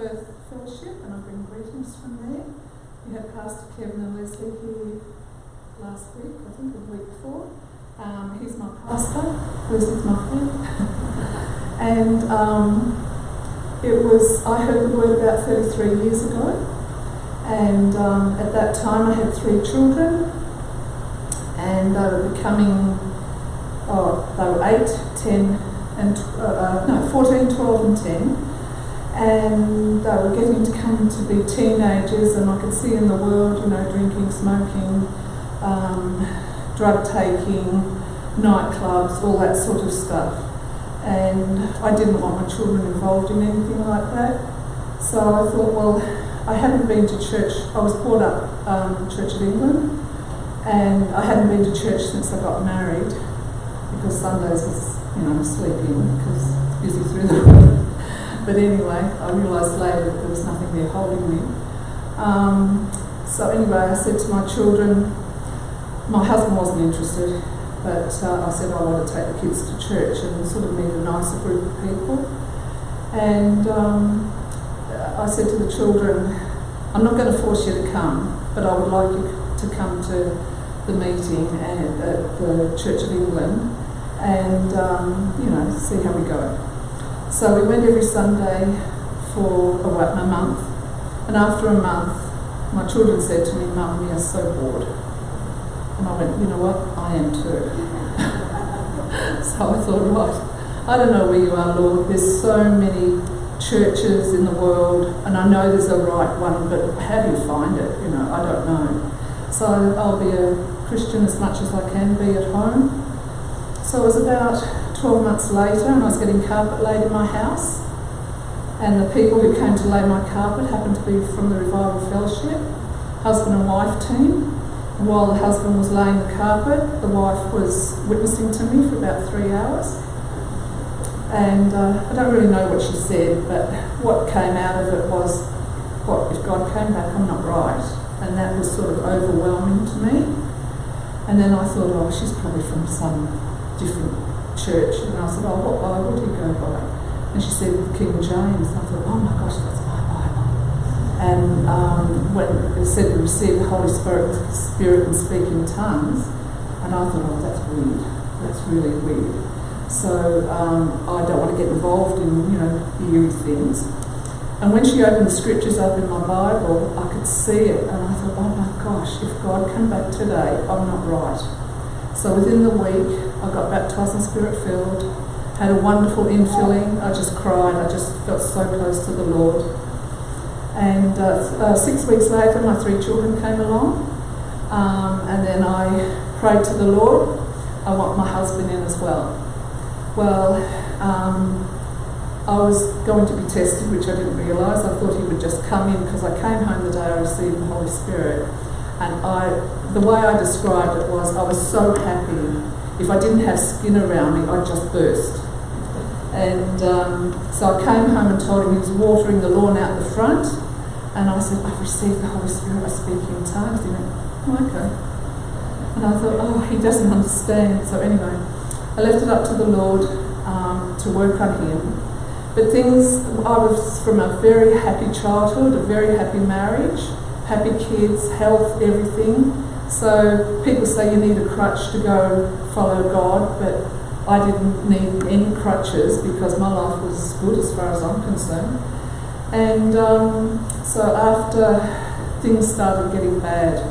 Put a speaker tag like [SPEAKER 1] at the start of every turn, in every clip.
[SPEAKER 1] Perth Fellowship, and I bring greetings from there. We had Pastor Kevin and Leslie here last week, I think, or the week before. He's my pastor, Leslie's my friend. And I heard the word about 33 years ago, and at that time I had 3 children, and they were becoming, they were 8, 10, and 14, 12 and 10, and they were getting to come to be teenagers, and I could see in the world, drinking, smoking, drug taking, nightclubs, all that sort of stuff. And I didn't want my children involved in anything like that. So I thought, well, I hadn't been to church. I was brought up Church of England, and I hadn't been to church since I got married, because Sundays was, sleeping because it's busy through the week. But anyway, I realised later that there was nothing there holding me. So anyway, I said to my children, my husband wasn't interested, but I said I want to take the kids to church and sort of meet a nicer group of people. And I said to the children, I'm not going to force you to come, but I would like you to come to the meeting at the Church of England and, see how we go. So we went every Sunday for a month, and after a month, my children said to me, Mum, we are so bored. And I went, you know what, I am too. So I thought, right, I don't know where you are, Lord. There's so many churches in the world, and I know there's a right one, but how do you find it? I don't know. So I'll be a Christian as much as I can be at home. So it was about 12 months later, and I was getting carpet laid in my house, and the people who came to lay my carpet happened to be from the Revival Fellowship, husband and wife team. And while the husband was laying the carpet, the wife was witnessing to me for about 3 hours. And I don't really know what she said, but what came out of it was, what, if God came back, I'm not right. And that was sort of overwhelming to me. And then I thought, she's probably from some different church. And I said, what Bible do you go by? And she said, King James. And I thought, oh my gosh, that's my Bible. And when it said to receive the Holy Spirit and speak in tongues, and I thought, that's weird. That's really weird. So I don't want to get involved in, eerie things. And when she opened the scriptures up in my Bible, I could see it, and I thought, oh my gosh, if God came back today, I'm not right. So within the week, I got baptised and Spirit-filled, had a wonderful infilling. I just cried. I just felt so close to the Lord. And 6 weeks later, my 3 children came along, and then I prayed to the Lord, I want my husband in as well. Well, I was going to be tested, which I didn't realise. I thought he would just come in, because I came home the day I received the Holy Spirit, and the way I described it was, I was so happy. If I didn't have skin around me, I'd just burst. And so I came home and told him. He was watering the lawn out the front, and I said, I've received the Holy Spirit, I speak in tongues. He went, oh, okay. And I thought, he doesn't understand. So anyway, I left it up to the Lord to work on him. But I was from a very happy childhood, a very happy marriage, happy kids, health, everything. So people say you need a crutch to go follow God, but I didn't need any crutches, because my life was good as far as I'm concerned. And so after things started getting bad,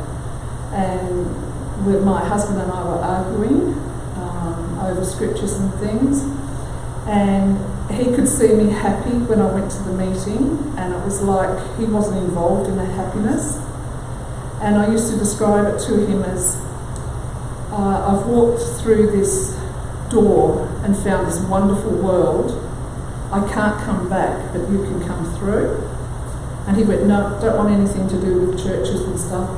[SPEAKER 1] and my husband and I were arguing over scriptures and things, and he could see me happy when I went to the meeting, and it was like he wasn't involved in the happiness. And I used to describe it to him as, I've walked through this door and found this wonderful world. I can't come back, but you can come through. And he went, no, don't want anything to do with churches and stuff.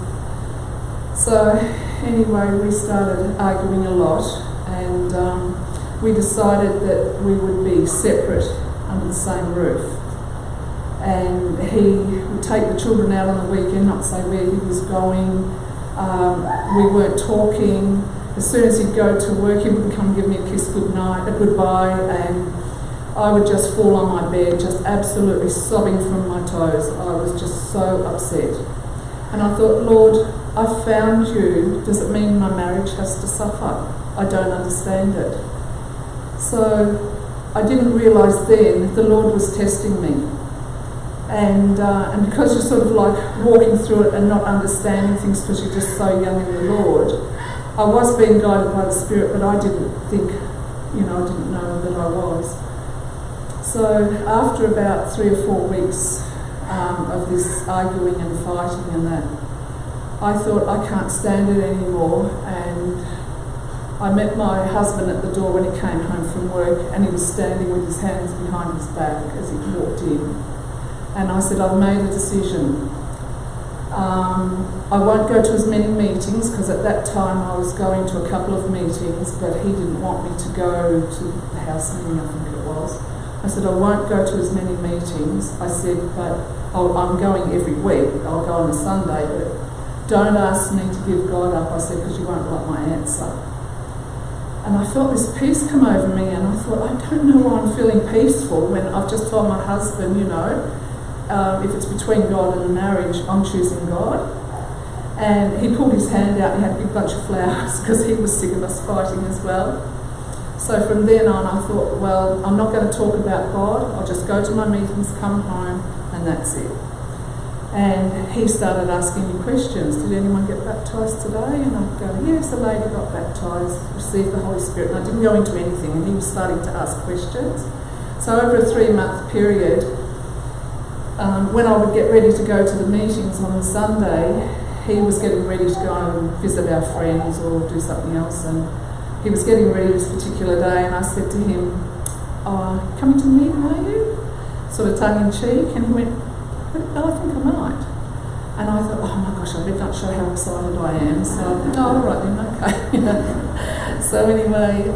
[SPEAKER 1] So anyway, we started arguing a lot, and we decided that we would be separate under the same roof. And he would take the children out on the weekend, not say where he was going. We weren't talking. As soon as he'd go to work, he would come and give me a kiss goodbye, and I would just fall on my bed, just absolutely sobbing from my toes. I was just so upset. And I thought, Lord, I found you. Does it mean my marriage has to suffer? I don't understand it. So I didn't realise then the Lord was testing me. And because you're sort of like walking through it and not understanding things because you're just so young in the Lord, I was being guided by the Spirit, but I didn't think, I didn't know that I was. So after about 3 or 4 weeks of this arguing and fighting and that, I thought I can't stand it anymore, and I met my husband at the door when he came home from work, and he was standing with his hands behind his back as he walked in. And I said, I've made a decision. I won't go to as many meetings, because at that time I was going to a couple of meetings, but he didn't want me to go to the house meeting, I think it was. I said, I won't go to as many meetings. I said, but I'm going every week. I'll go on a Sunday, but don't ask me to give God up. I said, because you won't like my answer. And I felt this peace come over me, and I thought, I don't know why I'm feeling peaceful when I've just told my husband, if it's between God and the marriage, I'm choosing God. And he pulled his hand out and he had a big bunch of flowers because he was sick of us fighting as well. So from then on I thought, well, I'm not going to talk about God, I'll just go to my meetings, come home, and that's it. And he started asking me questions. Did anyone get baptised today? And I'd go, yes, a lady got baptised, received the Holy Spirit. And I didn't go into anything, and he was starting to ask questions. So over a 3-month period, when I would get ready to go to the meetings on the Sunday, he was getting ready to go and visit our friends or do something else, and he was getting ready this particular day, and I said to him, coming to the meeting, are you? Sort of tongue in cheek, and he went, I think I might. And I thought, oh my gosh, I better not show how excited I am. So, all right then, okay. So anyway,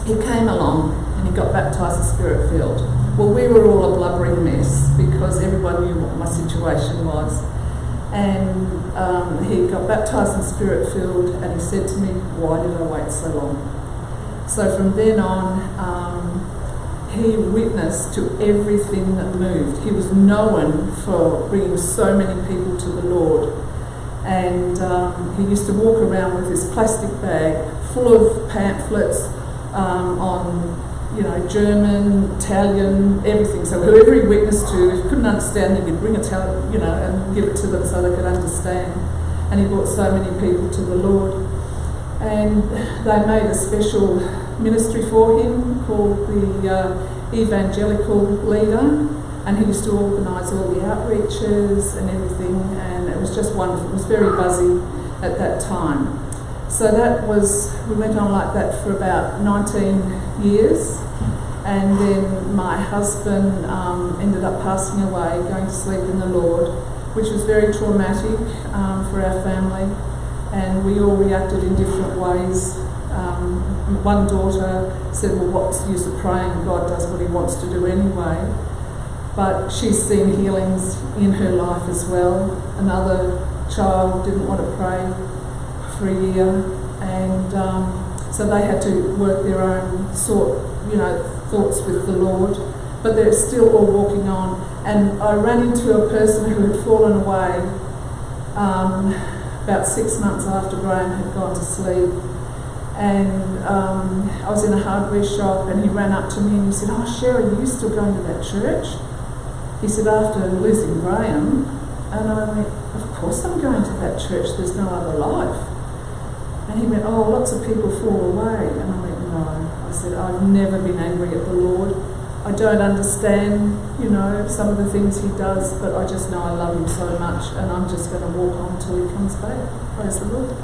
[SPEAKER 1] he came along and he got baptised and Spirit-filled. Well, we were all a blubbering mess because everyone knew what my situation was. And he got baptised and Spirit-filled, and he said to me, why did I wait so long? So from then on, he witnessed to everything that moved. He was known for bringing so many people to the Lord. And he used to walk around with this plastic bag full of pamphlets on, German, Italian, everything. So whoever he witnessed to, if he couldn't understand, he could bring and give it to them so they could understand. And he brought so many people to the Lord. And they made a special ministry for him called the Evangelical Leader, and he used to organise all the outreaches and everything, and it was just wonderful. It was very buzzy at that time. So we went on like that for about 19 years, and then my husband ended up passing away, going to sleep in the Lord, which was very traumatic for our family, and we all reacted in different ways. One daughter said, well, what's the use of praying? God does what he wants to do anyway. But she's seen healings in her life as well. Another child didn't want to pray for a year, and so they had to work their own thoughts with the Lord. But they're still all walking on. And I ran into a person who had fallen away about 6 months after Graham had gone to sleep. And I was in a hardware shop, and he ran up to me and he said, oh, Cheri, are you still going to that church? He said, after losing Graham. And I went, of course I'm going to that church, there's no other life. And he went, oh, lots of people fall away. And I went, no. I said, I've never been angry at the Lord. I don't understand, some of the things he does, but I just know I love him so much, and I'm just going to walk on till he comes back. Praise the Lord.